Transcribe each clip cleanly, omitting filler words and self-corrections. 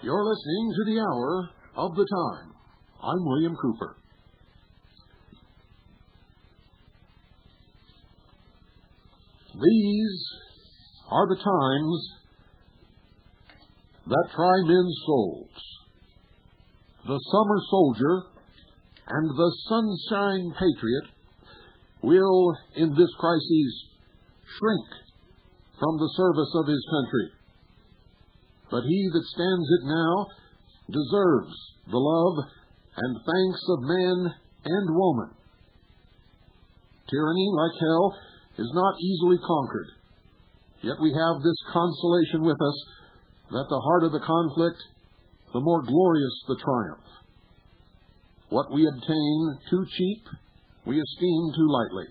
You're listening to the Hour of the Time. I'm William Cooper. These are the times that try men's souls. The summer soldier and the sunshine patriot will, in this crisis, shrink from the service of his country. But he that stands it now deserves the love and thanks of man and woman. Tyranny, like hell, is not easily conquered. Yet we have this consolation with us, that the harder the conflict, the more glorious the triumph. What we obtain too cheap, we esteem too lightly.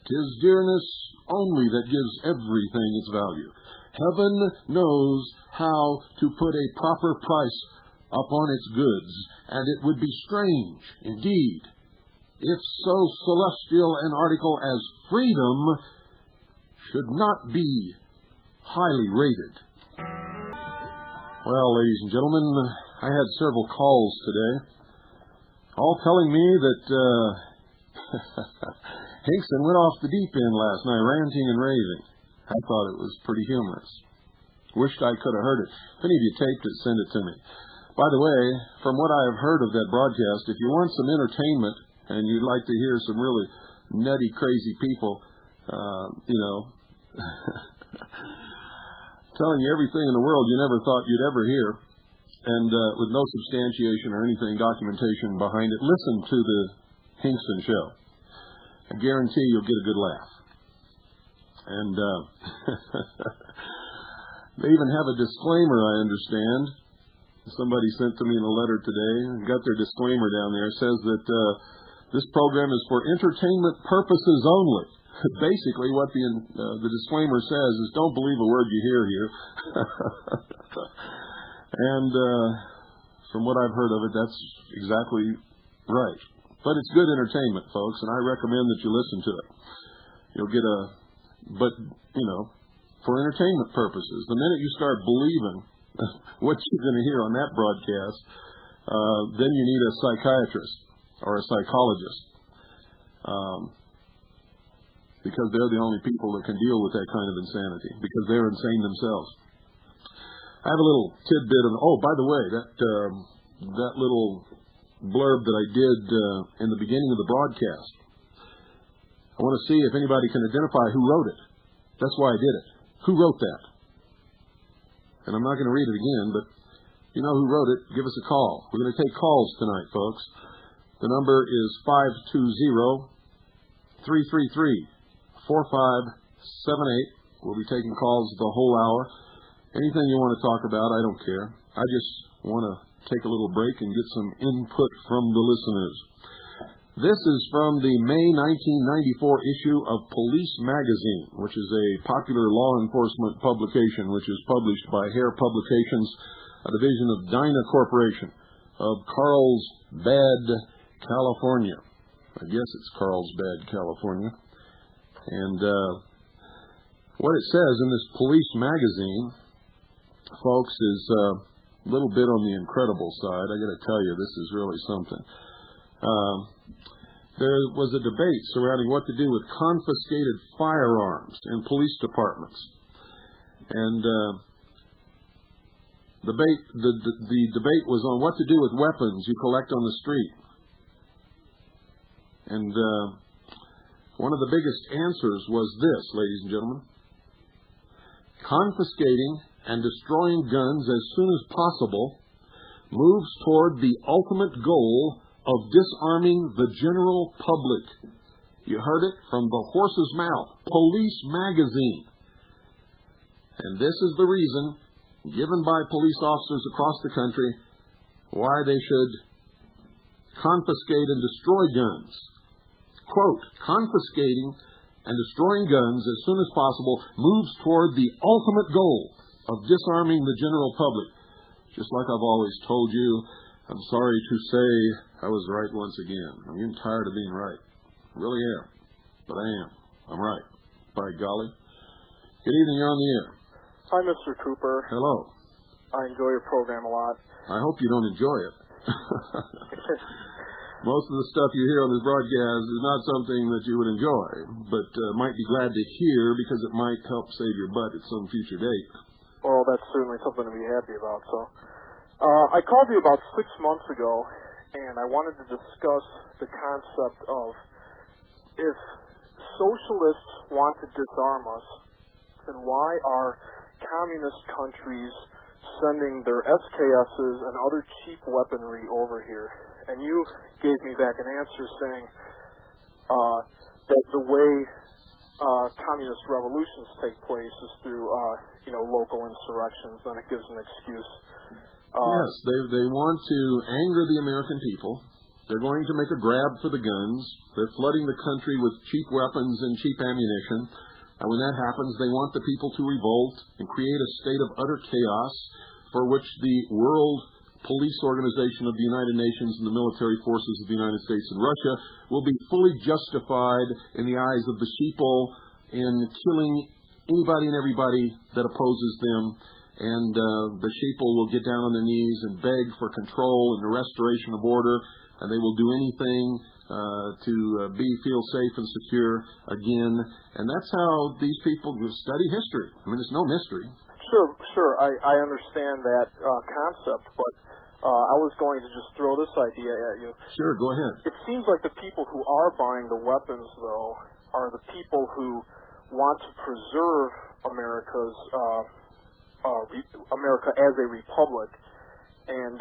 'Tis dearness only that gives everything its value. Heaven knows how to put a proper price upon its goods, and it would be strange, indeed, if so celestial an article as freedom should not be highly rated. Well, ladies and gentlemen, I had several calls today, all telling me that Hinkson went off the deep end last night, ranting and raving. I thought it was pretty humorous. Wished I could have heard it. If any of you taped it, send it to me. By the way, from what I have heard of that broadcast, if you want some entertainment and you'd like to hear some really nutty, crazy people, telling you everything in the world you never thought you'd ever hear, and with no substantiation or anything, documentation behind it, listen to the Hinkson show. I guarantee you'll get a good laugh. And they even have a disclaimer, I understand. Somebody sent to me in a letter today, got their disclaimer down there. It says that this program is for entertainment purposes only. Basically, what the disclaimer says is, don't believe a word you hear here. And from what I've heard of it, that's exactly right. But it's good entertainment, folks, and I recommend that you listen to it. You'll get for entertainment purposes. The minute you start believing what you're going to hear on that broadcast, then you need a psychiatrist or a psychologist, because they're the only people that can deal with that kind of insanity, because they're insane themselves. I have a little tidbit of, by the way, that little blurb that I did in the beginning of the broadcast, I want to see if anybody can identify who wrote it. That's why I did it. Who wrote that? And I'm not going to read it again, but if you know who wrote it, give us a call. We're going to take calls tonight, folks. The number is 520-333-4578. We'll be taking calls the whole hour. Anything you want to talk about, I don't care. I just want to take a little break and get some input from the listeners. This is from the May 1994 issue of Police Magazine, which is a popular law enforcement publication which is published by Hare Publications, a division of Dyna Corporation of Carlsbad, California. I guess it's Carlsbad, California. And what it says in this Police Magazine, folks, is a little bit on the incredible side. I got to tell you, this is really something. There was a debate surrounding what to do with confiscated firearms in police departments. And the debate was on what to do with weapons you collect on the street. And one of the biggest answers was this, ladies and gentlemen: confiscating and destroying guns as soon as possible moves toward the ultimate goal of disarming the general public. You heard it from the horse's mouth, Police Magazine. And this is the reason given by police officers across the country why they should confiscate and destroy guns. Quote, confiscating and destroying guns as soon as possible moves toward the ultimate goal of disarming the general public. Just like I've always told you, I'm sorry to say I was right once again. I'm getting tired of being right. I really am. But I am. I'm right. By golly. Good evening, you're on the air. Hi, Mr. Cooper. Hello. I enjoy your program a lot. I hope you don't enjoy it. Most of the stuff you hear on this broadcast is not something that you would enjoy, but might be glad to hear because it might help save your butt at some future date. Well, that's certainly something to be happy about. So, I called you about 6 months ago, and I wanted to discuss the concept of if socialists want to disarm us, then why are communist countries sending their SKSs and other cheap weaponry over here? And you gave me back an answer saying that the way communist revolutions take place is through, local insurrections. Then it gives an excuse. Yes, they want to anger the American people. They're going to make a grab for the guns. They're flooding the country with cheap weapons and cheap ammunition. And when that happens, they want the people to revolt and create a state of utter chaos for which the World Police Organization of the United Nations and the military forces of the United States and Russia will be fully justified in the eyes of the sheeple in killing anybody and everybody that opposes them. And the sheeple will get down on their knees and beg for control and the restoration of order, and they will do anything to feel safe and secure again. And that's how these people study history. I mean, it's no mystery. Sure. I understand that concept, but I was going to just throw this idea at you. Sure, go ahead. It seems like the people who are buying the weapons, though, are the people who want to preserve America as a republic. And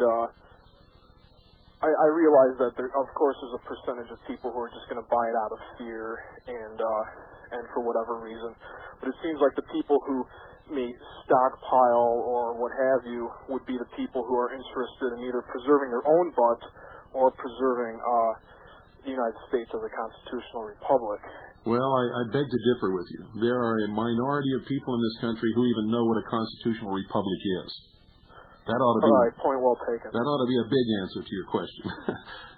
I realize that there, of course, is a percentage of people who are just going to buy it out of fear and for whatever reason. But it seems like the people who may stockpile or what have you would be the people who are interested in either preserving their own butt or preserving the United States as a constitutional republic. Well, I beg to differ with you. There are a minority of people in this country who even know what a constitutional republic is. That ought to be, all right, point well taken. That ought to be a big answer to your question.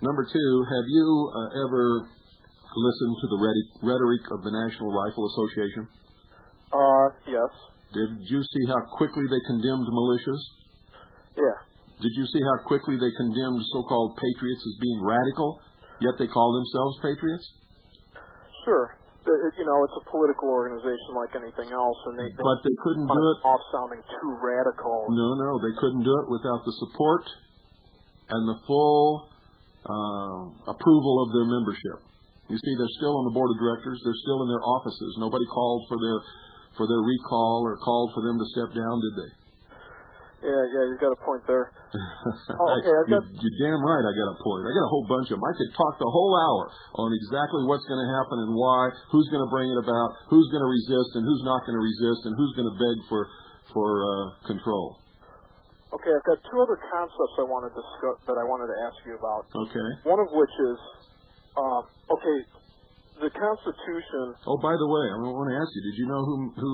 Number two, have you ever listened to the rhetoric of the National Rifle Association? Yes. Did you see how quickly they condemned militias? Yeah. Did you see how quickly they condemned so-called patriots as being radical, yet they call themselves patriots? Sure. It's a political organization like anything else, and but they couldn't do it off sounding too radical. No, they couldn't do it without the support and the full approval of their membership. You see, they're still on the board of directors. They're still in their offices. Nobody called for their recall or called for them to step down, did they? Yeah, you got a point there. You're damn right I got a point. I got a whole bunch of them. I could talk the whole hour on exactly what's going to happen and why, who's going to bring it about, who's going to resist and who's not going to resist, and who's going to beg for control. Okay, I've got two other concepts I want to discuss that I wanted to ask you about. Okay. One of which is, the Constitution. Oh, by the way, I want to ask you, did you know who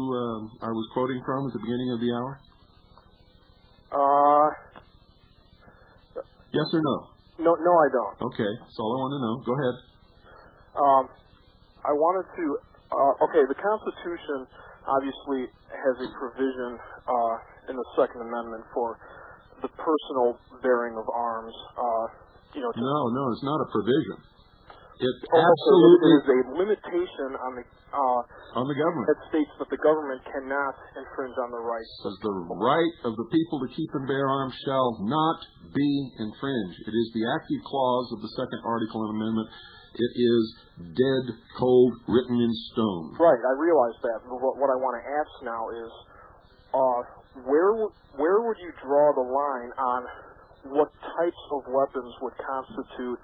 I was quoting from at the beginning of the hour? Yes or no? No, I don't. Okay, that's all I want to know. Go ahead. I wanted to. The Constitution obviously has a provision in the Second Amendment for the personal bearing of arms. No, it's not a provision. It absolutely is a limitation on the government. That states that the government cannot infringe on the rights. Says the right of the people to keep and bear arms shall not be infringed. It is the active clause of the second article and amendment. It is dead, cold, written in stone. Right, I realize that. What I want to ask now is, where would you draw the line on what types of weapons would constitute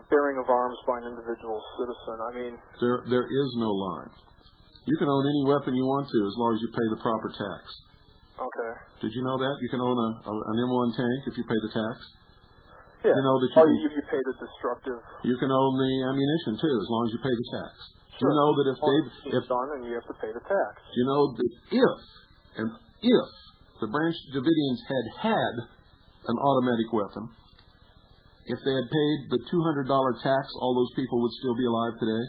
bearing of arms by an individual citizen? I mean, there is no line. You can own any weapon you want to as long as you pay the proper tax. Okay. Did you know that? You can own an M1 tank if you pay the tax. Yeah. You know that you pay the destructive. You can own the ammunition too as long as you pay the tax. Sure. You know that if done, and you have to pay the tax. You know that if the Branch Davidians had an automatic weapon, if they had paid the $200 tax, all those people would still be alive today.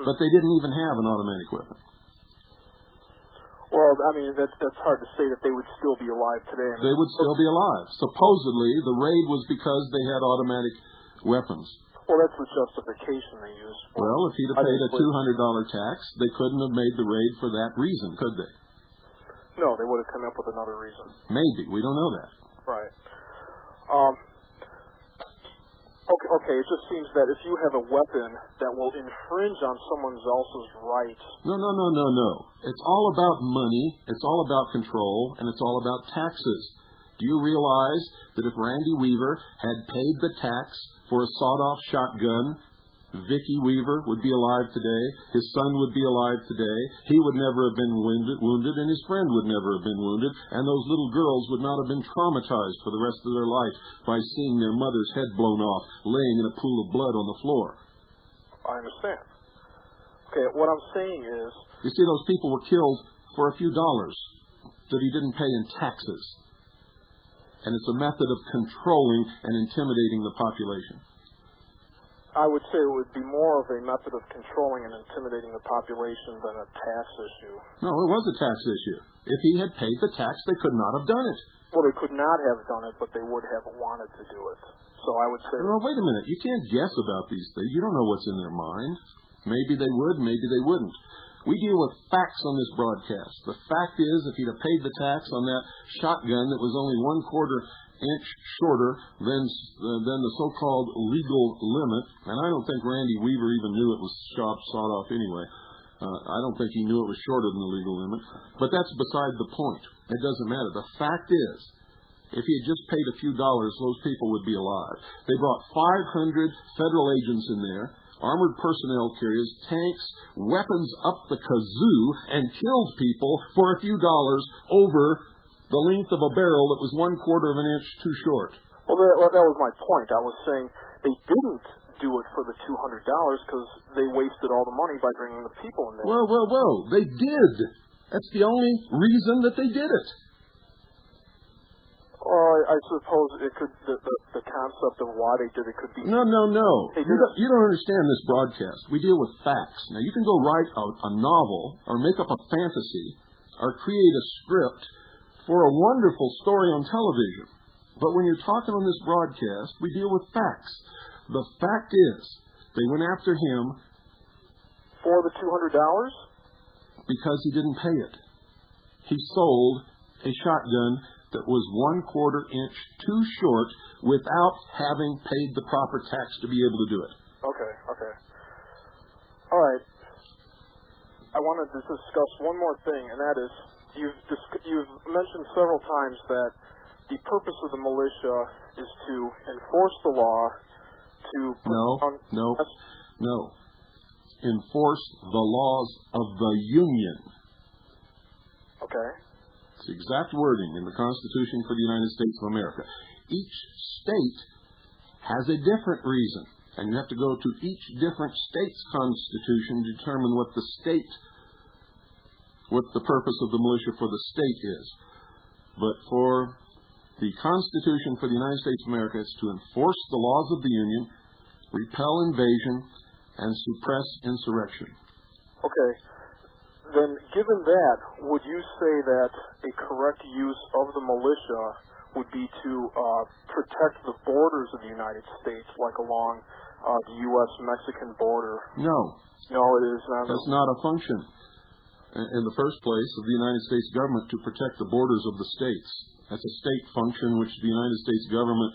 But they didn't even have an automatic weapon. Well, I mean, that's hard to say that they would still be alive today. I mean, They would still be alive. Supposedly, the raid was because they had automatic weapons. well, that's the justification they used. Well, if he'd have paid a $200 tax, they couldn't have made the raid for that reason, could they? No, they would have come up with another reason. Maybe. We don't know that. Right. Okay, it just seems that if you have a weapon that will infringe on someone else's rights... No. It's all about money, it's all about control, and it's all about taxes. Do you realize that if Randy Weaver had paid the tax for a sawed-off shotgun, Vicki Weaver would be alive today, his son would be alive today, he would never have been wounded, and his friend would never have been wounded, and those little girls would not have been traumatized for the rest of their life by seeing their mother's head blown off, laying in a pool of blood on the floor. I understand. Okay, what I'm saying is... You see, those people were killed for a few dollars that he didn't pay in taxes. And it's a method of controlling and intimidating the population. I would say it would be more of a method of controlling and intimidating the population than a tax issue. No, it was a tax issue. If he had paid the tax, they could not have done it. Well, they could not have done it, but they would have wanted to do it. So I would say... No, wait a minute. You can't guess about these things. You don't know what's in their mind. Maybe they would, maybe they wouldn't. We deal with facts on this broadcast. The fact is, if he'd have paid the tax on that shotgun that was only 1/4 inch shorter than the so-called legal limit, and I don't think Randy Weaver even knew it was sawed off anyway. I don't think he knew it was shorter than the legal limit. But that's beside the point. It doesn't matter. The fact is, if he had just paid a few dollars, those people would be alive. They brought 500 federal agents in there, armored personnel carriers, tanks, weapons up the kazoo, and killed people for a few dollars over the length of a barrel that was 1/4 of an inch too short. Well, that was my point. I was saying they didn't do it for the $200 because they wasted all the money by bringing the people in there. Well, they did. That's the only reason that they did it. I suppose it could. The concept of why they did it could be... No. You don't understand this broadcast. We deal with facts. Now, you can go write a novel or make up a fantasy or create a script for a wonderful story on television. But when you're talking on this broadcast, we deal with facts. The fact is, they went after him... For the $200? Because he didn't pay it. He sold a shotgun that was 1/4 inch too short without having paid the proper tax to be able to do it. Okay. All right. I wanted to discuss one more thing, and that is, you've mentioned several times that the purpose of the militia is to enforce the law, to... No. Enforce the laws of the Union. Okay. It's the exact wording in the Constitution for the United States of America. Each state has a different reason, and you have to go to each different state's constitution to determine what the purpose of the militia for the state is. But for the Constitution for the United States of America, it's to enforce the laws of the Union, repel invasion, and suppress insurrection. Okay. Then, given that, would you say that a correct use of the militia would be to protect the borders of the United States, like along the U.S.-Mexican border? No. No, it is not. That's not a function, in the first place, of the United States government to protect the borders of the states. That's a state function which the United States government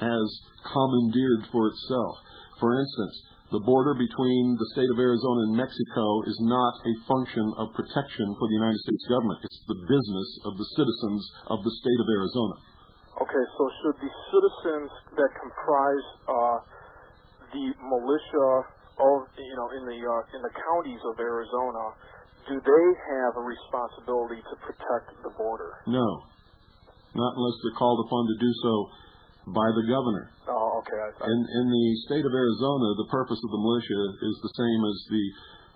has commandeered for itself. For instance, the border between the state of Arizona and Mexico is not a function of protection for the United States government. It's the business of the citizens of the state of Arizona. Okay, so should the citizens that comprise the militia of, in the counties of Arizona, do they have a responsibility to protect the border? No, not unless they're called upon to do so by the governor. Oh, okay. In the state of Arizona, the purpose of the militia is the same as the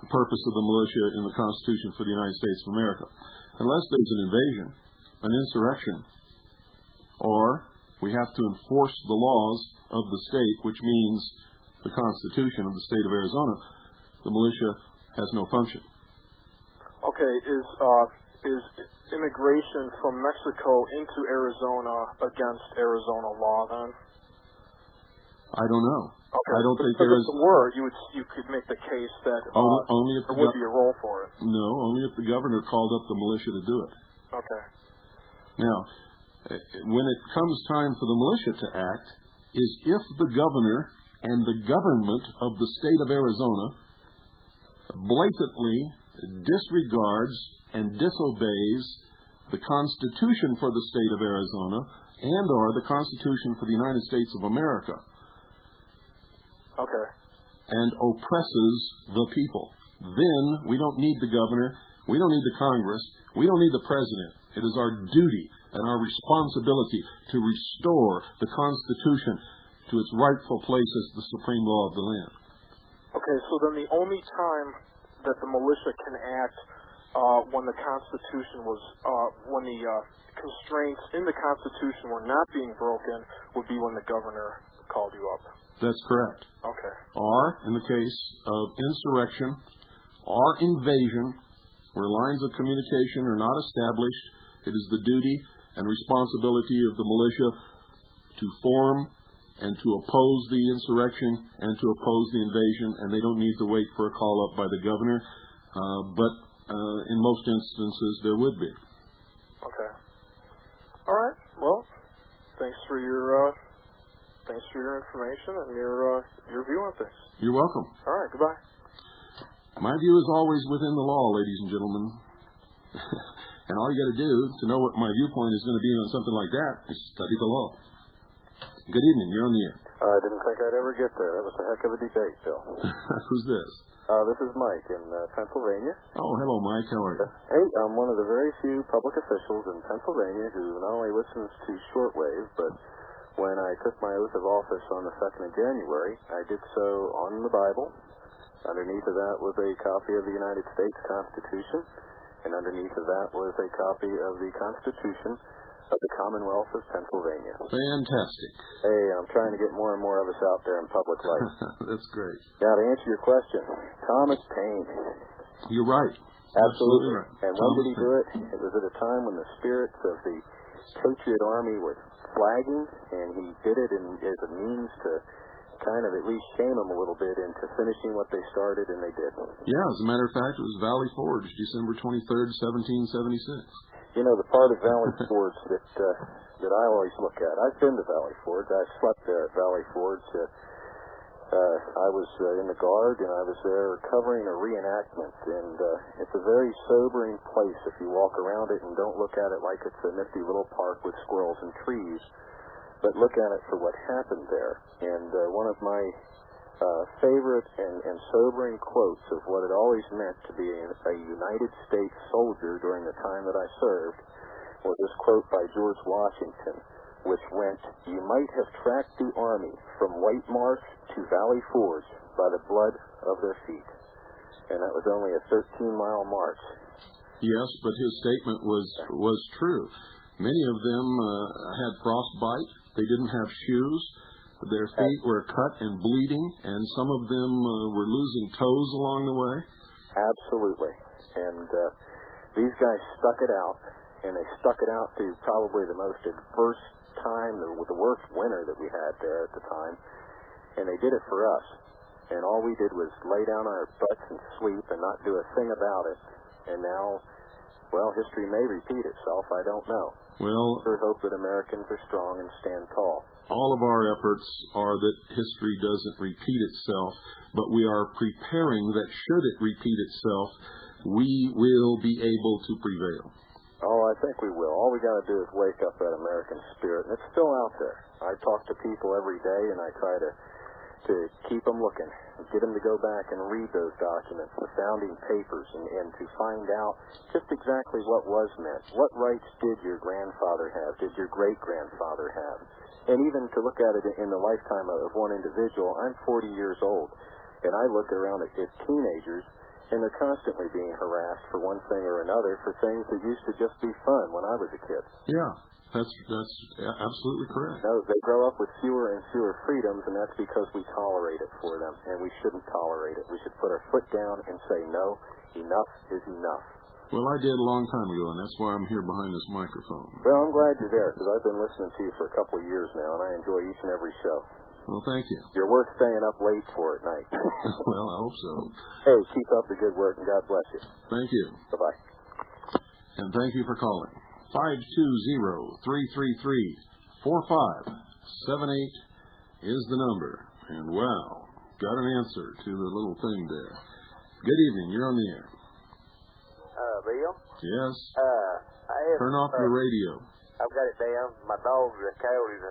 purpose of the militia in the Constitution for the United States of America. Unless there's an invasion, an insurrection, or we have to enforce the laws of the state, which means the Constitution of the state of Arizona, the militia has no function. Okay, is immigration from Mexico into Arizona against Arizona law then? I don't know. Okay. I don't think but there if is. it were, you could make the case that Only if there would be a role for it. No, only if the governor called up the militia to do it. Okay. Now, when it comes time for the militia to act, is if the governor and the government of the state of Arizona blatantly disregards and disobeys the Constitution for the state of Arizona and or the Constitution for the United States of America. Okay. And oppresses the people. Then we don't need the governor, we don't need the Congress, we don't need the president. It is our duty and our responsibility to restore the Constitution to its rightful place as the supreme law of the land. Okay, so then the only time that the militia can act when the Constitution was, when the constraints in the Constitution were not being broken would be when the governor called you up. That's correct. Okay. Or, in the case of insurrection or invasion, where lines of communication are not established, it is the duty and responsibility of the militia to form and to oppose the insurrection and to oppose the invasion, and they don't need to wait for a call up by the governor, but in most instances there would be. Okay. All right. Well, thanks for your information and your view on things. You're welcome. All right. Goodbye. My view is always within the law, ladies and gentlemen. And all you got to do to know what my viewpoint is going to be on something like that is study the law. Good evening. You're on the air. I didn't think I'd ever get there. That was a heck of a debate, Bill. Who's this? This is Mike in Pennsylvania. Oh, hello, Mike. How are you? Hey, I'm one of the very few public officials in Pennsylvania who not only listens to shortwave, but when I took my oath of office on the 2nd of January, I did so on the Bible. Underneath of that was a copy of the United States Constitution, and underneath of that was a copy of the Constitution of the Commonwealth of Pennsylvania. Fantastic. Hey, I'm trying to get more and more of us out there in public life. That's great. Now, to answer your question, Thomas Paine. You're right. Absolutely right. And when did he do it? It was at a time when the spirits of the Patriot Army were flagging, and he did it as a means to kind of at least shame them a little bit into finishing what they started, and they did. Yeah, as a matter of fact, it was Valley Forge, December 23rd, 1776. You know, the part of Valley Forge that I always look at, I've been to Valley Forge. I slept there at Valley Forge. I was in the Guard, and I was there covering a reenactment, and it's a very sobering place if you walk around it and don't look at it like it's a nifty little park with squirrels and trees, but look at it for what happened there. And one of my favorite and sobering quotes of what it always meant to be a United States soldier during the time that I served was this quote by George Washington, which went, "You might have tracked the Army from White Marsh to Valley Forge by the blood of their feet." And that was only a 13-mile march. Yes, but his statement was true. Many of them had frostbite. They didn't have shoes. Their feet were cut and bleeding, and some of them were losing toes along the way. Absolutely. And these guys stuck it out, and they stuck it out through probably the most adverse time, the worst winter that we had there at the time, and they did it for us. And all we did was lay down our butts and sleep and not do a thing about it. And now, well, history may repeat itself. I don't know. Well, I hope that Americans are strong and stand tall. All of our efforts are that history doesn't repeat itself, but we are preparing that should it repeat itself, we will be able to prevail. Oh, I think we will. All we got to do is wake up that American spirit, and it's still out there. I talk to people every day, and I try to keep them looking, get them to go back and read those documents, the founding papers, and to find out just exactly what was meant. What rights did your grandfather have? Did your great-grandfather have? And even to look at it in the lifetime of one individual, I'm 40 years old, and I look around at teenagers, and they're constantly being harassed for one thing or another for things that used to just be fun when I was a kid. Yeah, that's absolutely correct. No, they grow up with fewer and fewer freedoms, and that's because we tolerate it for them, and we shouldn't tolerate it. We should put our foot down and say, no, enough is enough. Well, I did a long time ago, and that's why I'm here behind this microphone. Well, I'm glad you're there, because I've been listening to you for a couple of years now, and I enjoy each and every show. Well, thank you. You're worth staying up late for at night. Well, I hope so. Hey, keep up the good work, and God bless you. Thank you. Bye-bye. And thank you for calling. 520-333-4578 is the number. And wow, got an answer to the little thing there. Good evening. You're on the air. Bill? Yes. Turn off your radio. I've got it down. My dogs are coyotes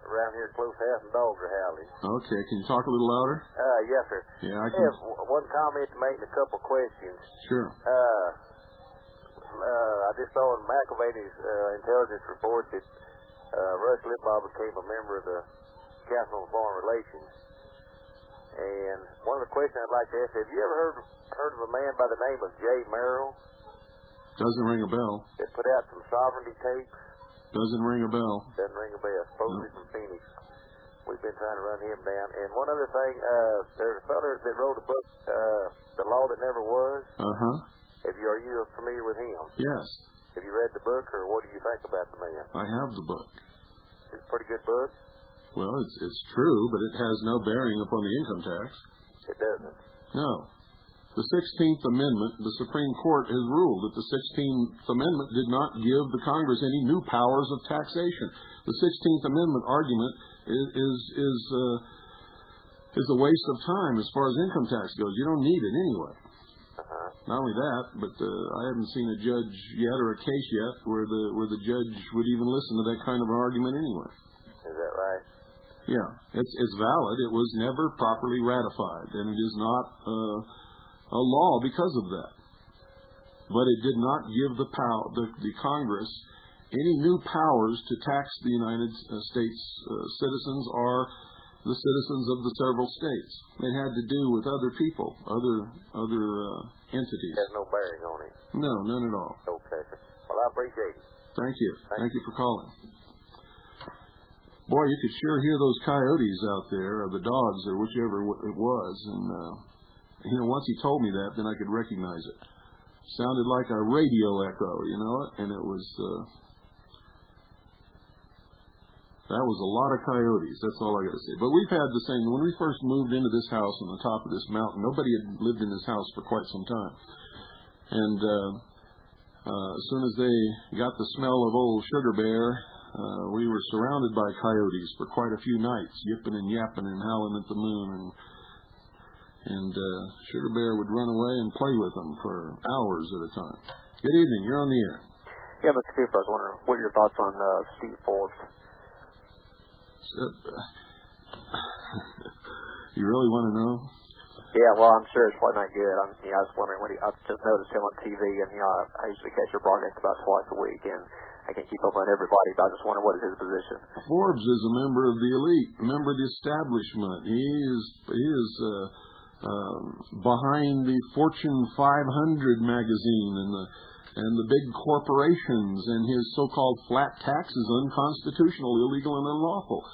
around here close to house, and dogs are howling. Okay. Can you talk a little louder? Yes, sir. Yeah, I I can. have one comment to make and a couple questions. Sure. I just saw in McAvaney's intelligence report that Rush Limbaugh became a member of the Council on Foreign Relations. And one of the questions I'd like to ask, have you ever heard of a man by the name of Jay Merrill Doesn't ring a bell. that put out some sovereignty tapes? Doesn't ring a bell. Doesn't ring a bell. Supposedly from Phoenix. We've been trying to run him down. And one other thing, there's a fellow that wrote a book, The Law That Never Was. Uh-huh. Are you familiar with him? Yes. Have you read the book, or what do you think about the man? I have the book. It's a pretty good book. Well, it's true, but it has no bearing upon the income tax. It doesn't. No. The 16th Amendment, the Supreme Court has ruled that the 16th Amendment did not give the Congress any new powers of taxation. The 16th Amendment argument is a waste of time as far as income tax goes. You don't need it anyway. Not only that, but I haven't seen a judge yet or a case yet where the judge would even listen to that kind of an argument anyway. Is that right? Yeah, it's valid. It was never properly ratified, and it is not a law because of that. But it did not give the Congress any new powers to tax the United States citizens or the citizens of the several states. It had to do with other people, other entities. It has no bearing on it. No, none at all. Okay, sir. Well, I appreciate it. Thank you. Thank you for calling. Boy, you could sure hear those coyotes out there, or the dogs, or whichever it was. And, once he told me that, then I could recognize it. Sounded like a radio echo, and it was... That was a lot of coyotes. That's all I got to say. But we've had the same. When we first moved into this house on the top of this mountain, nobody had lived in this house for quite some time. And as soon as they got the smell of old Sugar Bear, we were surrounded by coyotes for quite a few nights, yipping and yapping and howling at the moon. And Sugar Bear would run away and play with them for hours at a time. Good evening. You're on the air. Yeah, Mr. Cooper, I was wondering what are your thoughts on Steve Forbes? You really want to know? Yeah, well, I'm sure it's probably not good. I was wondering I just noticed him on TV, and I usually catch your broadcast about twice a week, and I can keep up on everybody, but I just wonder what is his position. Forbes is a member of the elite, a member of the establishment. He is behind the Fortune 500 magazine and the big corporations, and his so-called flat tax is unconstitutional, illegal, and unlawful.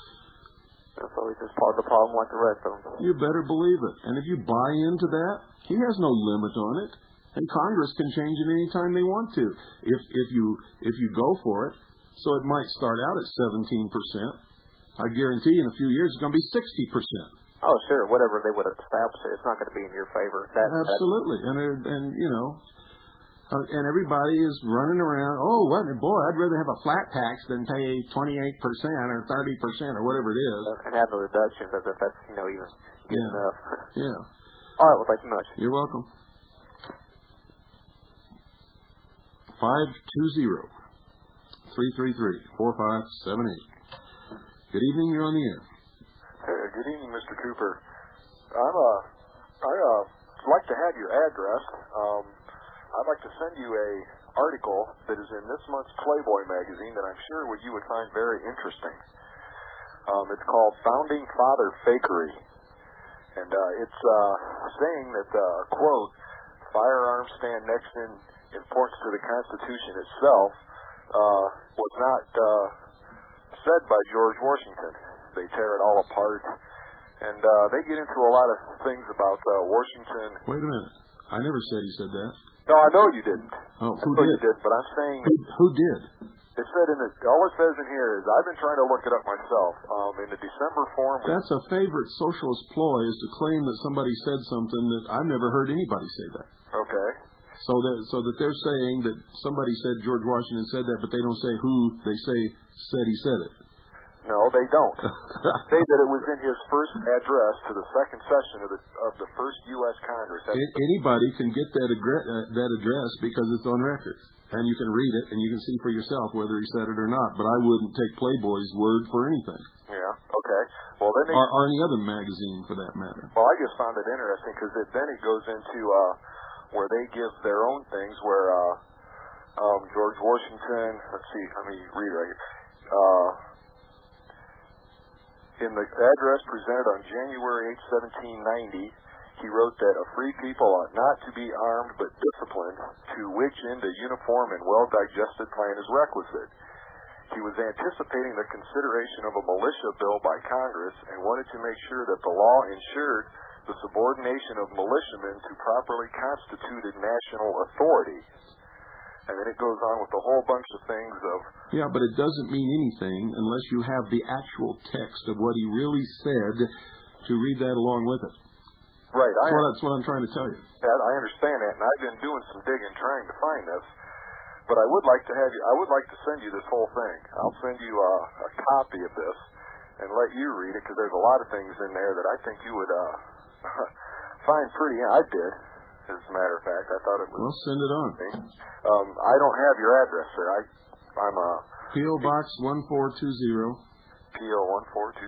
So he's just part of the problem like the rest of them. You better believe it. And if you buy into that, he has no limit on it. And Congress can change it any time they want to. If you go for it, so it might start out at 17%. I guarantee in a few years it's going to be 60%. Oh, sure. Whatever they would establish, it's not going to be in your favor. Absolutely. And everybody is running around, boy, I'd rather have a flat tax than pay 28% or 30% or whatever it is. And have the reductions as if that's, even enough. Yeah. All right, well, thank you much. You're welcome. 520-333-4578. Good evening, you're on the air. Good evening, Mr. Cooper. I'd like to have your address. I'd like to send you a article that is in this month's Playboy magazine that I'm sure you would find very interesting. It's called Founding Father Fakery. And it's saying that, quote, firearms stand next in importance to the Constitution itself was not said by George Washington. They tear it all apart. And they get into a lot of things about Washington. Wait a minute. I never said he said that. No, I know you didn't. Oh, I who know did? you did, but I'm saying Who did? it said in the, all it says in here is, I've been trying to look it up myself. In the December form. That's a favorite socialist ploy, is to claim that somebody said something that I've never heard anybody say that. Okay. So that they're saying that somebody said George Washington said that, but they don't say who they say said he said it. No, they don't. Say that it was in his first address to the second session of the first U.S. Congress. Anybody can get that address because it's on record. And you can read it, and you can see for yourself whether he said it or not. But I wouldn't take Playboy's word for anything. Yeah, okay. Well, then or any other magazine, for that matter. Well, I just found it interesting because then it goes into where they give their own things, where George Washington, let's see, let me read right here. In the address presented on January 8, 1790, he wrote that a free people ought not to be armed but disciplined, to which end a uniform and well-digested plan is requisite. He was anticipating the consideration of a militia bill by Congress and wanted to make sure that the law ensured the subordination of militiamen to properly constituted national authority. And then it goes on with a whole bunch of things of... Yeah, but it doesn't mean anything unless you have the actual text of what he really said to read that along with it. Right. That's what I'm trying to tell you. I understand that, and I've been doing some digging trying to find this. But I would like to send you this whole thing. I'll send you a copy of this and let you read it, because there's a lot of things in there that I think you would find pretty... I did, as a matter of fact. I thought it was... Well, send it on. I don't have your address, sir. I'm P.O. Box 1420. P.O. 1420.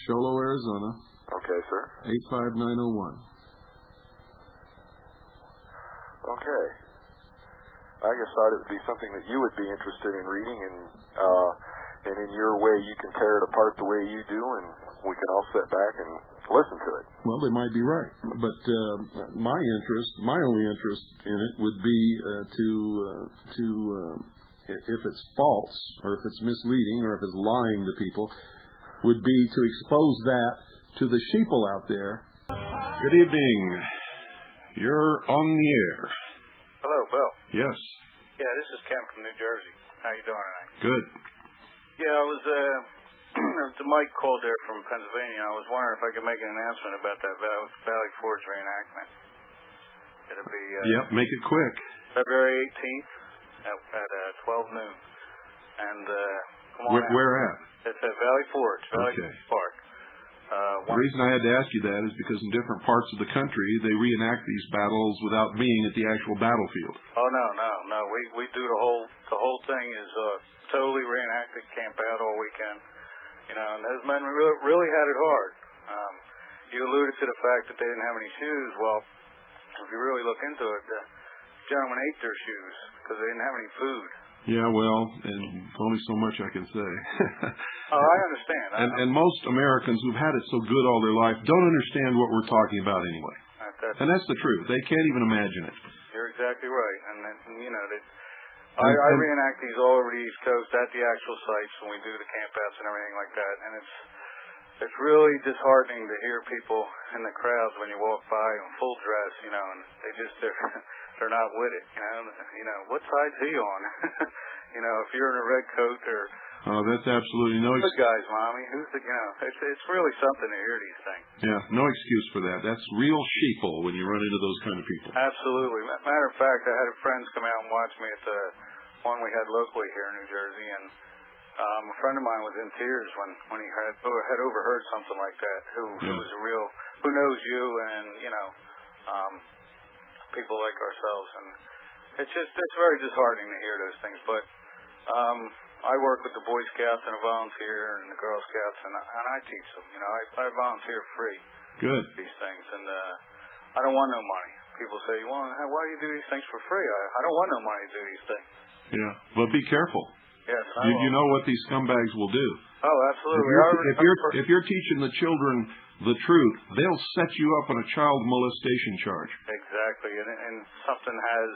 Show Low, Arizona. Okay, sir. 85901. Okay. I just thought it would be something that you would be interested in reading, and in your way you can tear it apart the way you do, and we can all sit back and listen to it. Well, they might be right, but my only interest in it would be if it's false, or if it's misleading, or if it's lying to people, would be to expose that to the sheeple out there. Good evening. You're on the air. Hello, Bill. Yes. Yeah, this is Ken from New Jersey. How you doing tonight? Good. Yeah, I was, the Mike called there from Pennsylvania. I was wondering if I could make an announcement about that Valley Forge reenactment. It'll be... Yep, make it quick. February 18th at 12 noon. And, come on out. Where at? It's at Valley Forge, Valley Park. The reason I had to ask you that is because in different parts of the country, they reenact these battles without being at the actual battlefield. Oh, no. We do the whole thing is totally reenacted, camp out all weekend. You know, and those men really had it hard. You alluded to the fact that they didn't have any shoes. Well, if you really look into it, the gentlemen ate their shoes because they didn't have any food. Yeah, well, and only so much I can say. Oh, I understand. And most Americans who've had it so good all their life don't understand what we're talking about anyway. And that's the truth. They can't even imagine it. You're exactly right. And you know, I reenact these all over the East Coast at the actual sites when we do the campouts and everything like that. And it's really disheartening to hear people in the crowds when you walk by in full dress, you know, and they're not with it, you know, what side's he on? You know, if you're in a red coat or... Oh, that's absolutely no excuse. Good guys, Mommy. It's really something to hear these things. Yeah, no excuse for that. That's real sheeple when you run into those kind of people. Absolutely. Matter of fact, I had friends come out and watch me at the one we had locally here in New Jersey, and a friend of mine was in tears when he had overheard something like that, who knows you and, you know, people like ourselves, and it's very disheartening to hear those things. But I work with the Boy Scouts and a volunteer and the Girl Scouts, and I teach them. You know, I volunteer free. Good. These things, and I don't want no money. People say, well, why do you do these things for free? I don't want no money to do these things. Yeah, but be careful. Yes, you know what these scumbags will do. Oh, absolutely. If you're teaching the children the truth, they'll set you up on a child molestation charge. Exactly, and something has...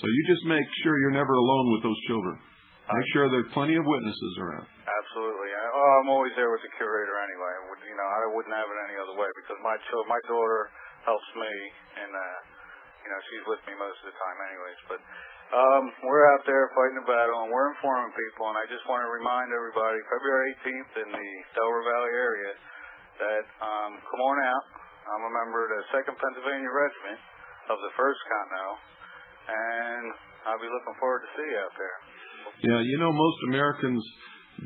So you just make sure you're never alone with those children. Make sure there's plenty of witnesses around. Absolutely. I'm always there with the curator anyway. You know, I wouldn't have it any other way because my daughter helps me, and she's with me most of the time anyways. But we're out there fighting a battle, and we're informing people, and I just want to remind everybody, February 18th in the Delaware Valley area, that come on out. I'm a member of the 2nd Pennsylvania Regiment of the 1st Continental, and I'll be looking forward to see you out there. Yeah, most Americans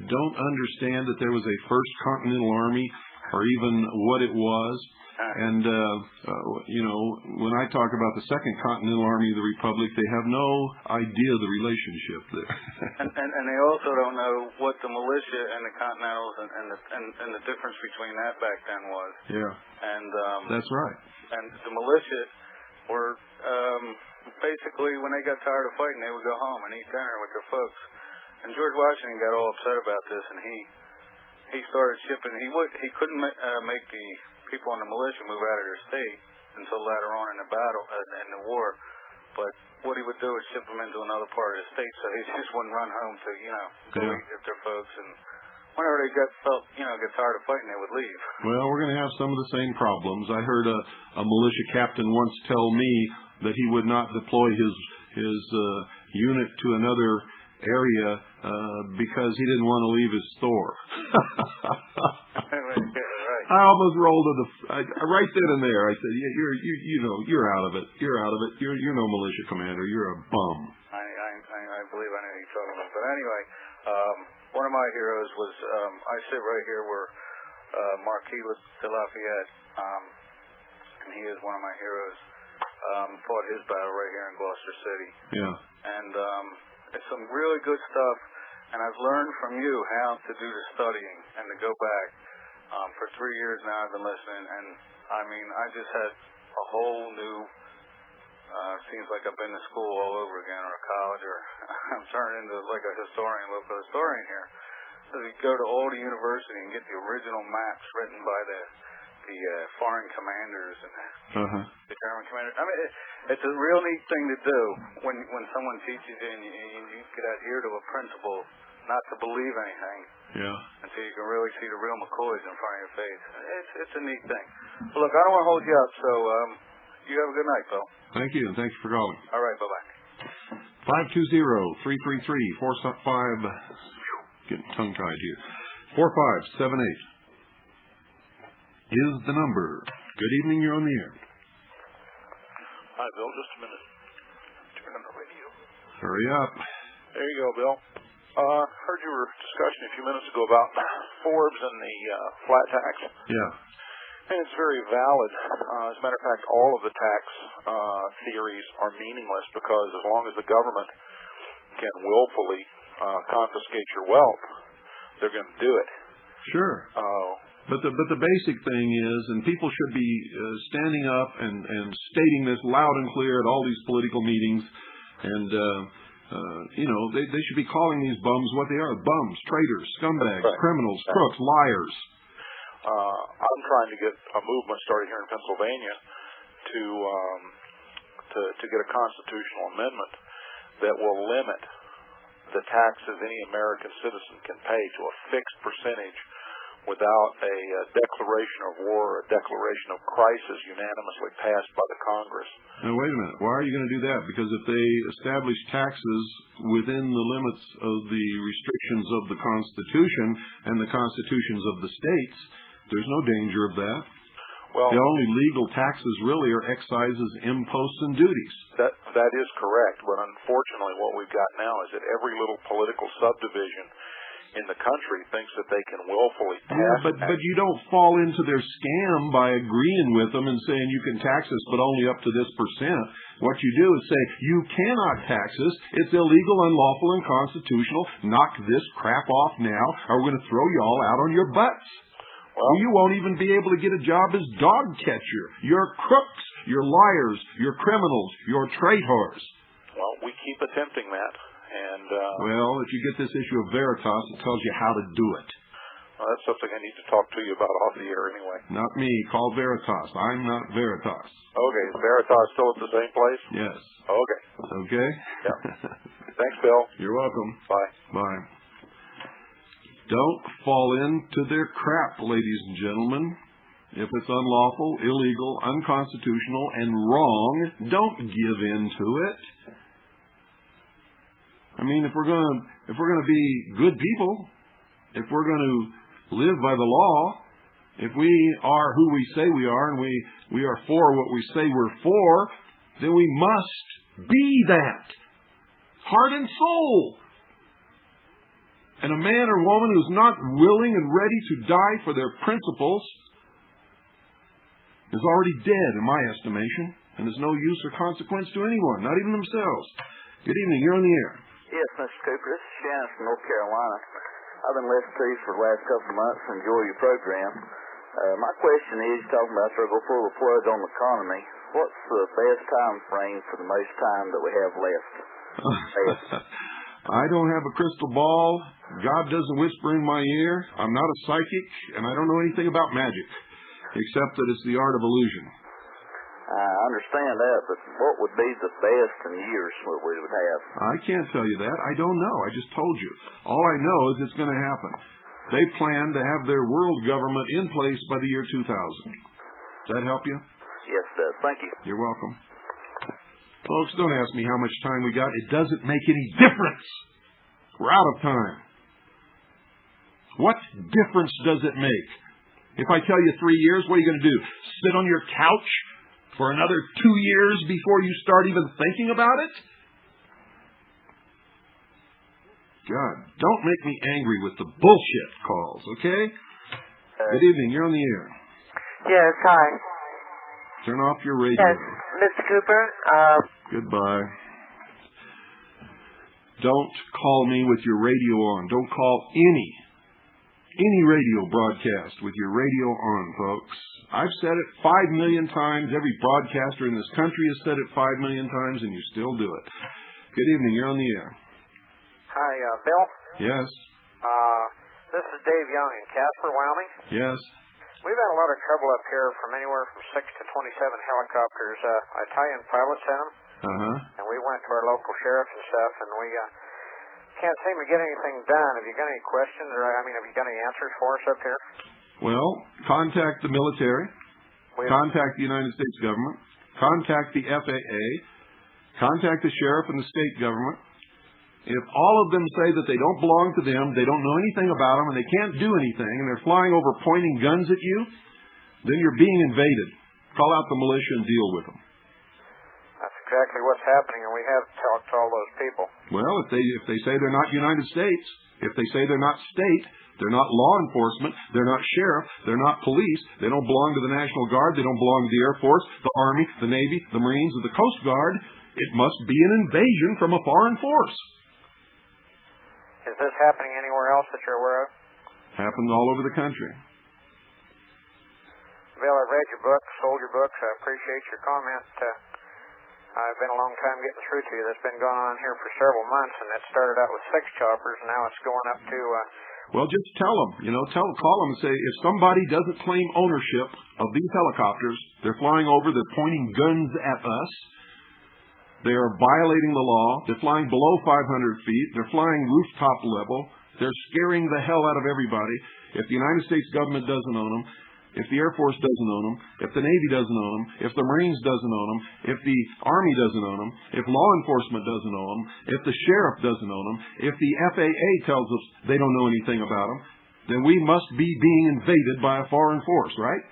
don't understand that there was a 1st Continental Army or even what it was. And, when I talk about the 2nd Continental Army of the Republic, they have no idea the relationship there. and they also don't know what the militia and the Continentals and the difference between that back then was. Yeah. And that's right. And the militia were basically, when they got tired of fighting, they would go home and eat dinner with their folks. And George Washington got all upset about this, and he started shipping. He couldn't make the people in the militia move out of their state until later on in the battle, in the war. But what he would do is ship them into another part of the state, so he just wouldn't run home to, go eat with their folks. And whenever they get tired of fighting, they would leave. Well, we're going to have some of the same problems. I heard a militia captain once tell me that he would not deploy his unit to another area because he didn't want to leave his store. I almost rolled to right then and there. I said, you're out of it. You're out of it. You're no militia commander. You're a bum. I believe I know who you're talking about. But anyway, one of my heroes was I sit right here where Marquis de Lafayette, and he is one of my heroes. Fought his battle right here in Gloucester City. Yeah. And it's some really good stuff. And I've learned from you how to do the studying and to go back. For 3 years now I've been listening, and I mean, I just had a whole new, seems like I've been to school all over again, or a college, or I'm turning into like a local historian here. So you go to all the university and get the original maps written by the foreign commanders and the German commanders. I mean, it's a real neat thing to do when someone teaches you and you could adhere to a principle not to believe anything. Yeah. Until you can really see the real McCoys in front of your face. It's a neat thing. Well, look, I don't want to hold you up, so you have a good night, Bill. Thank you, and thanks for calling. All right, bye-bye. 520-333-45... Getting tongue-tied here. 4578 is the number. Good evening, you're on the air. Hi, Bill, just a minute. Turn on the radio. Hurry up. There you go, Bill. Heard your discussion a few minutes ago about Forbes and the flat tax. Yeah. And it's very valid. As a matter of fact, all of the tax theories are meaningless because as long as the government can willfully confiscate your wealth, they're going to do it. Sure. But the basic thing is, and people should be standing up and stating this loud and clear at all these political meetings, and they should be calling these bums what they are: bums, traitors, scumbags, criminals, crooks, liars. I'm trying to get a movement started here in Pennsylvania to get a constitutional amendment that will limit the taxes any American citizen can pay to a fixed percentage without a declaration of war or a declaration of crisis unanimously passed by the Congress. Now, wait a minute. Why are you going to do that? Because if they establish taxes within the limits of the restrictions of the Constitution and the constitutions of the states, there's no danger of that. Well, the only legal taxes really are excises, imposts, and duties. That is correct, but unfortunately what we've got now is that every little political subdivision in the country thinks that they can willfully pass. Yeah, but you don't fall into their scam by agreeing with them and saying you can tax us but only up to this percent. What you do is say you cannot tax us. It's illegal, unlawful, and unconstitutional. Knock this crap off now, or we're going to throw you all out on your butts. Well, you won't even be able to get a job as dog catcher. You're crooks, you're liars, you're criminals, you're traitors. Well, we keep attempting that. And well, if you get this issue of Veritas, it tells you how to do it. Well, that's something I need to talk to you about off the air anyway. Not me. Call Veritas. I'm not Veritas. Okay. Is Veritas still at the same place? Yes. Okay. Okay? Yeah. Thanks, Bill. You're welcome. Bye. Bye. Don't fall into their crap, ladies and gentlemen. If it's unlawful, illegal, unconstitutional, and wrong, don't give in to it. I mean, if we're going to be good people, if we're going to live by the law, if we are who we say we are and we are for what we say we're for, then we must be that. Heart and soul. And a man or woman who's not willing and ready to die for their principles is already dead, in my estimation, and is no use or consequence to anyone, not even themselves. Good evening. You're on the air. Yes, Mr. Cooper. This is Shannon from North Carolina. I've been listening to you for the last couple of months and enjoy your program. My question is, talking about the full of flood on the economy, what's the best time frame for the most time that we have left? I don't have a crystal ball. God doesn't whisper in my ear. I'm not a psychic, and I don't know anything about magic, except that it's the art of illusion. I understand that, but what would be the best in years what we would have? I can't tell you that. I don't know. I just told you. All I know is it's going to happen. They plan to have their world government in place by the year 2000. Does that help you? Yes, it does. Thank you. You're welcome. Folks, don't ask me how much time we got. It doesn't make any difference. We're out of time. What difference does it make? If I tell you 3 years, what are you going to do? Sit on your couch for another 2 years before you start even thinking about it? God, don't make me angry with the bullshit calls, okay? Good evening. You're on the air. Yes, hi. Turn off your radio. Yes, Mr. Cooper. Goodbye. Don't call me with your radio on. Don't call any radio broadcast with your radio on, folks. I've said it 5 million times. Every broadcaster in this country has said it 5 million times, and you still do it. Good evening. You're on the air. Hi, Bill. Yes. This is Dave Young in Casper, Wyoming. Yes. We've had a lot of trouble up here from anywhere from 6 to 27 helicopters. Italian pilots in them. And we went to our local sheriff and stuff, and we can't seem to get anything done. Have you got any questions, or have you got any answers for us up here? Well, contact the military. Contact the United States government. Contact the FAA. Contact the sheriff and the state government. If all of them say that they don't belong to them, they don't know anything about them, and they can't do anything, and they're flying over pointing guns at you, then you're being invaded. Call out the militia and deal with them. That's exactly what's happening, and we have talked to all those people. Well, if they say they're not United States, if they say they're not state, they're not law enforcement, they're not sheriff, they're not police, they don't belong to the National Guard, they don't belong to the Air Force, the Army, the Navy, the Marines, or the Coast Guard, it must be an invasion from a foreign force. Is this happening anywhere else that you're aware of? Happens all over the country. Bill, I've read your book, sold your books. I appreciate your comment. I've been a long time getting through to you. That's been going on here for several months, and that started out with 6 choppers, and now it's going up to... Well, just tell them, call them and say, if somebody doesn't claim ownership of these helicopters, they're flying over, they're pointing guns at us, they are violating the law, they're flying below 500 feet, they're flying rooftop level, they're scaring the hell out of everybody. If the United States government doesn't own them, if the Air Force doesn't own them, if the Navy doesn't own them, if the Marines doesn't own them, if the Army doesn't own them, if law enforcement doesn't own them, if the sheriff doesn't own them, if the FAA tells us they don't know anything about them, then we must be being invaded by a foreign force, right?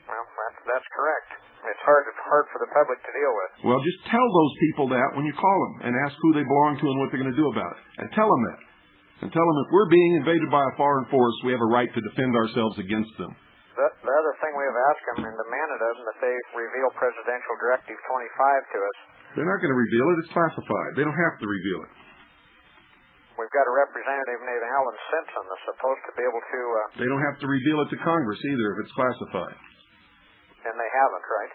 Well, that's correct. It's hard for the public to deal with. Well, just tell those people that when you call them and ask who they belong to and what they're going to do about it. And tell them that. And tell them if we're being invaded by a foreign force, we have a right to defend ourselves against them. The other thing we have asked them and demanded of them that they reveal Presidential Directive 25 to us. They're not going to reveal it. It's classified. They don't have to reveal it. We've got a representative named Alan Simpson that's supposed to be able to... They don't have to reveal it to Congress either if it's classified. And they haven't, right?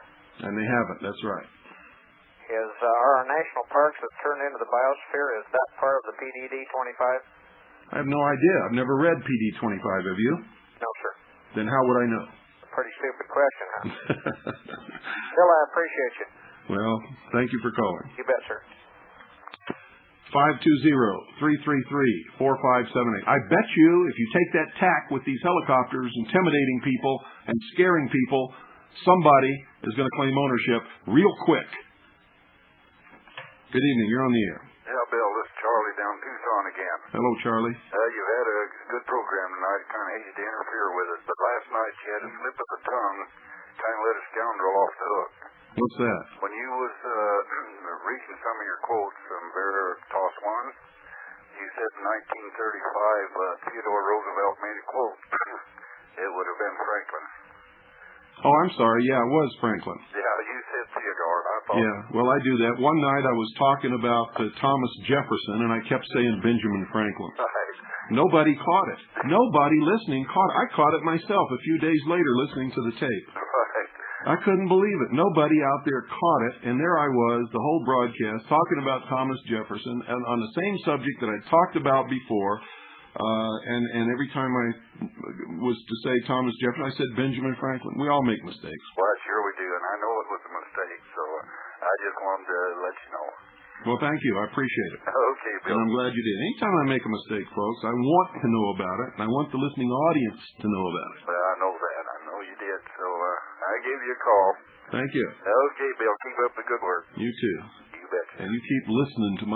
And they haven't. That's right. Are our national parks that turned into the biosphere, is that part of the PDD 25? I have no idea. I've never read PD 25, have you? No, sir. Then how would I know? Pretty stupid question, huh? Bill, I appreciate you. Well, thank you for calling. You bet, sir. 520-333-4578. I bet you if you take that tack with these helicopters intimidating people and scaring people, somebody is going to claim ownership real quick. Good evening. You're on the air. Yeah, Bill, this is Charlie down Tucson again. Hello, Charlie. You've had a good program tonight. Kind of hate to interfere with it, but last night you had a slip of the tongue. Kind of let a scoundrel off the hook. What's that? When you was reading some of your quotes from Veritas One, you said in 1935 Theodore Roosevelt made a quote. It would have been Franklin. Oh, I'm sorry. Yeah, it was Franklin. Yeah, you said Theodore. I thought. Yeah, well, I do that. One night I was talking about Thomas Jefferson, and I kept saying Benjamin Franklin. Right. Nobody caught it. Nobody listening caught it. I caught it myself a few days later listening to the tape. Right. I couldn't believe it. Nobody out there caught it, and there I was, the whole broadcast, talking about Thomas Jefferson, and on the same subject that I talked about before, and every time I was to say Thomas Jefferson, I said Benjamin Franklin. We all make mistakes. Well, sure we do, and I know it was a mistake, so I just wanted to let you know. Well, thank you. I appreciate it. Okay, Bill. And I'm glad you did. Anytime I make a mistake, folks, I want to know about it, and I want the listening audience to know about it. Well, I know that. I know you did, so I gave you a call. Thank you. Okay, Bill. Keep up the good work. You too. You betcha. And you keep listening to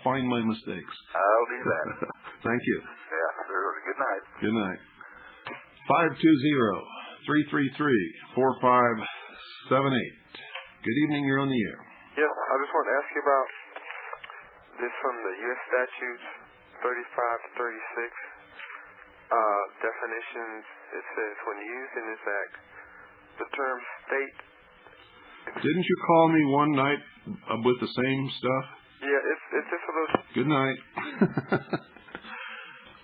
find my mistakes. I'll do that. Thank you. Yeah, sir. Good night. Good night. 520-333-4578. Good evening. You're on the air. Yeah, I just wanted to ask you about this from the U.S. statutes 35 to 36. Definitions, it says, when used in this act, the term state... Didn't you call me one night with the same stuff? Yeah, it's just for those... Good night.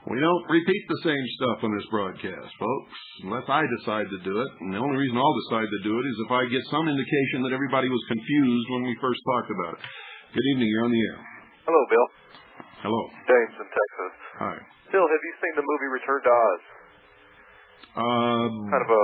We don't repeat the same stuff on this broadcast, folks, unless I decide to do it. And the only reason I'll decide to do it is if I get some indication that everybody was confused when we first talked about it. Good evening. You're on the air. Hello, Bill. Hello. James in Texas. Hi. Bill, have you seen the movie Return to Oz? Kind of a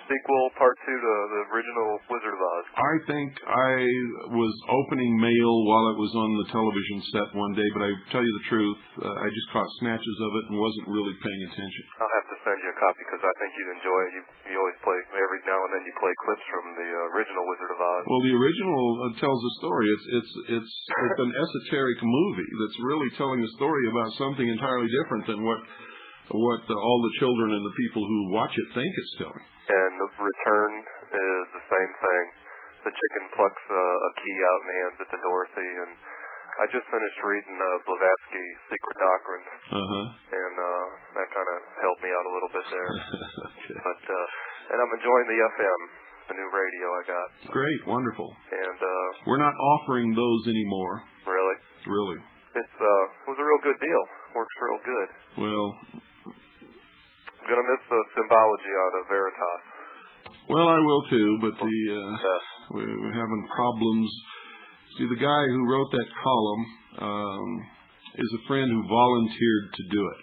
sequel, part 2 to the original Wizard of Oz. I think I was opening mail while it was on the television set one day, but I tell you the truth, I just caught snatches of it and wasn't really paying attention. I'll have to send you a copy because I think you'd enjoy it. You always play, every now and then you play clips from the original Wizard of Oz. Well, the original tells a story. It's an esoteric movie that's really telling a story about something entirely different than what all the children and the people who watch it think it's telling. And the return is the same thing. The chicken plucks a key out and hands it to Dorothy. And I just finished reading Blavatsky's Secret Doctrine. And that kind of helped me out a little bit there. Okay. But and I'm enjoying the FM, the new radio I got. Great, wonderful. And we're not offering those anymore. Really? Really. It was a real good deal. Works real good. Well, I'm going to miss the symbology out of Veritas. Well, I will too, but we're having problems. See, the guy who wrote that column is a friend who volunteered to do it.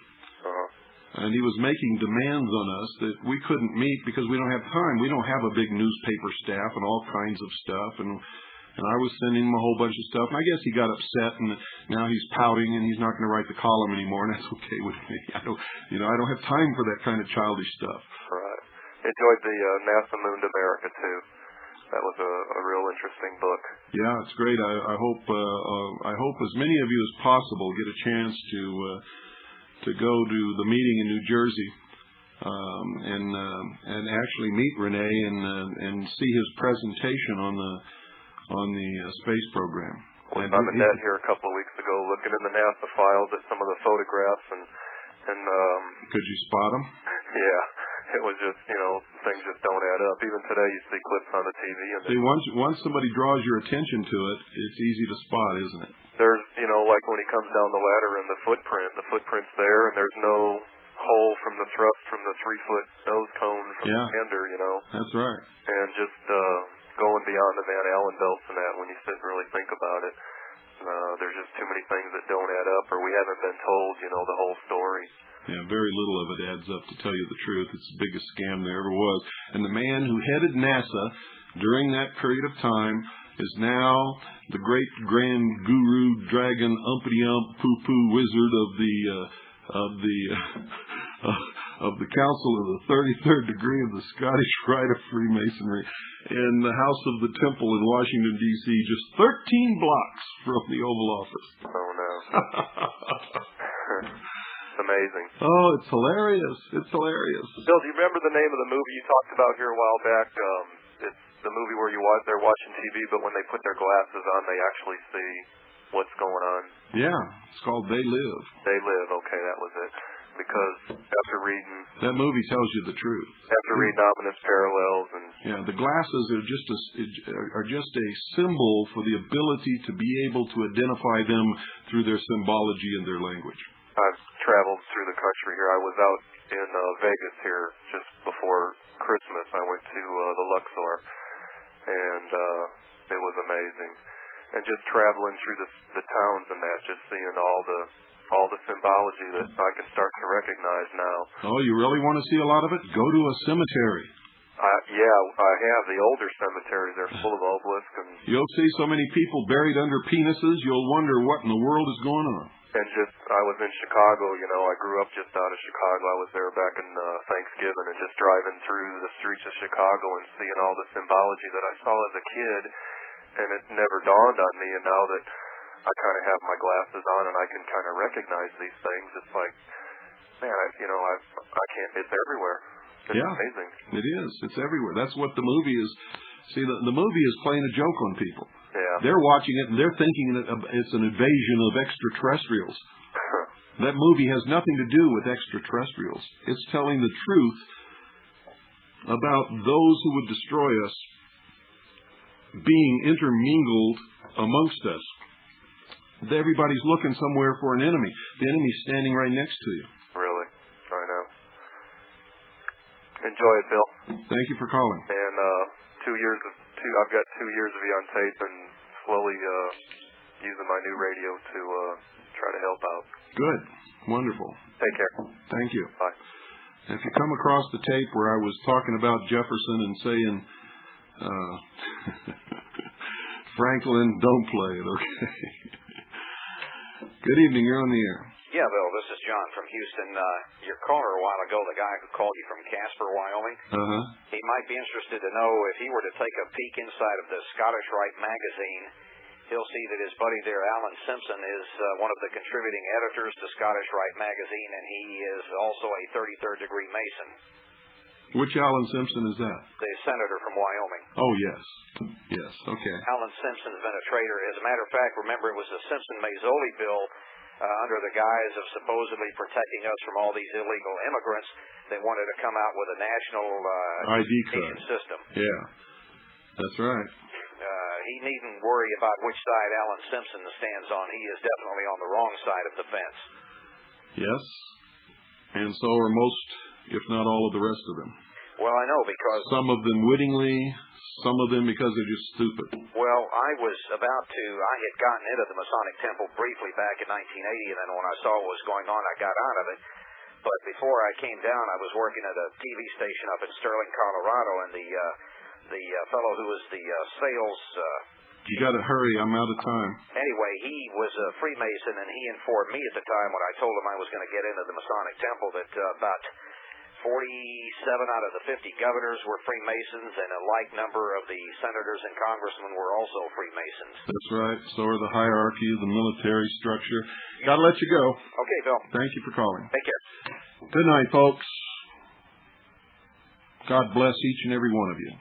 And he was making demands on us that we couldn't meet because we don't have time. We don't have a big newspaper staff and all kinds of stuff. And I was sending him a whole bunch of stuff. And I guess he got upset, and now he's pouting, and he's not going to write the column anymore, and that's okay with me. I don't have time for that kind of childish stuff. Right. Enjoyed the NASA Moon to America, too. That was a real interesting book. Yeah, it's great. I hope as many of you as possible get a chance to go to the meeting in New Jersey and actually meet Rene and see his presentation on the space program. Well, I met here a couple of weeks ago looking in the NASA files at some of the photographs and could you spot them? Yeah. It was just, things just don't add up. Even today you see clips on the TV. And see, once somebody draws your attention to it, it's easy to spot, isn't it? There's, like when he comes down the ladder and the footprint's there, and there's no hole from the thrust from the 3-foot nose cone from the hander, That's right. And just going beyond the Van Allen belts and that, when you sit and really think about it, there's just too many things that don't add up, or we haven't been told, the whole story. Yeah, very little of it adds up, to tell you the truth. It's the biggest scam there ever was. And the man who headed NASA during that period of time is now the great grand guru, dragon, umpity-ump, poo-poo wizard of the Council of the 33rd Degree of the Scottish Rite of Freemasonry in the House of the Temple in Washington, D.C., just 13 blocks from the Oval Office. Oh, no. It's amazing. Oh, it's hilarious. It's hilarious. Bill, do you remember the name of the movie you talked about here a while back? It's the movie where they're watching TV, but when they put their glasses on, they actually see what's going on. Yeah, it's called They Live. They Live. Okay, that was it. Because after reading... That movie tells you the truth. After reading Ominous Parallels and... Yeah, the glasses are just a symbol for the ability to be able to identify them through their symbology and their language. I've traveled through the country here. I was out in Vegas here just before Christmas. I went to the Luxor, and it was amazing. And just traveling through the towns and that, just seeing all the symbology that I can start to recognize now. Oh, you really want to see a lot of it? Go to a cemetery. Yeah, I have. The older cemeteries, they're full of obelisks. And you'll see so many people buried under penises, you'll wonder what in the world is going on. And I was in Chicago, I grew up just out of Chicago. I was there back in Thanksgiving, and just driving through the streets of Chicago and seeing all the symbology that I saw as a kid, and it never dawned on me, and now that I kind of have my glasses on and I can kind of recognize these things, it's like, man, I can't, it's everywhere. It's amazing. It is. It's everywhere. That's what the movie is. See, the movie is playing a joke on people. Yeah. They're watching it and they're thinking it's an invasion of extraterrestrials. That movie has nothing to do with extraterrestrials. It's telling the truth about those who would destroy us being intermingled amongst us. Everybody's looking somewhere for an enemy. The enemy's standing right next to you. Really? I know. Enjoy it, Bill. Thank you for calling. And I've got 2 years of you on tape, and slowly using my new radio to try to help out. Good. Wonderful. Take care. Thank you. Bye. If you come across the tape where I was talking about Jefferson and saying, Franklin, don't play it, okay? Good evening. You're on the air. Yeah, Bill, this is John from Houston. Your caller a while ago, the guy who called you from Casper, Wyoming, he might be interested to know if he were to take a peek inside of the Scottish Rite magazine, he'll see that his buddy there, Alan Simpson, is one of the contributing editors to Scottish Rite magazine, and he is also a 33rd degree Mason. Which Alan Simpson is that? The senator from Wyoming. Oh, yes. Yes, okay. Alan Simpson's been a traitor. As a matter of fact, remember, it was the Simpson-Mazzoli bill under the guise of supposedly protecting us from all these illegal immigrants. They wanted to come out with a national ID card system. Yeah, that's right. He needn't worry about which side Alan Simpson stands on. He is definitely on the wrong side of the fence. Yes, and so are most, if not all, of the rest of them. Well, I know, because some of them wittingly, some of them because they're just stupid. Well, I had gotten into the Masonic Temple briefly back in 1980, and then when I saw what was going on, I got out of it. But before I came down, I was working at a TV station up in Sterling, Colorado, and the fellow who was the sales... You got to hurry. I'm out of time. Anyway, he was a Freemason, and he informed me at the time when I told him I was going to get into the Masonic Temple that about 47 out of the 50 governors were Freemasons, and a like number of the senators and congressmen were also Freemasons. That's right. So are the hierarchy of the military structure. Got to let you go. Okay, Bill. Thank you for calling. Take care. Good night, folks. God bless each and every one of you.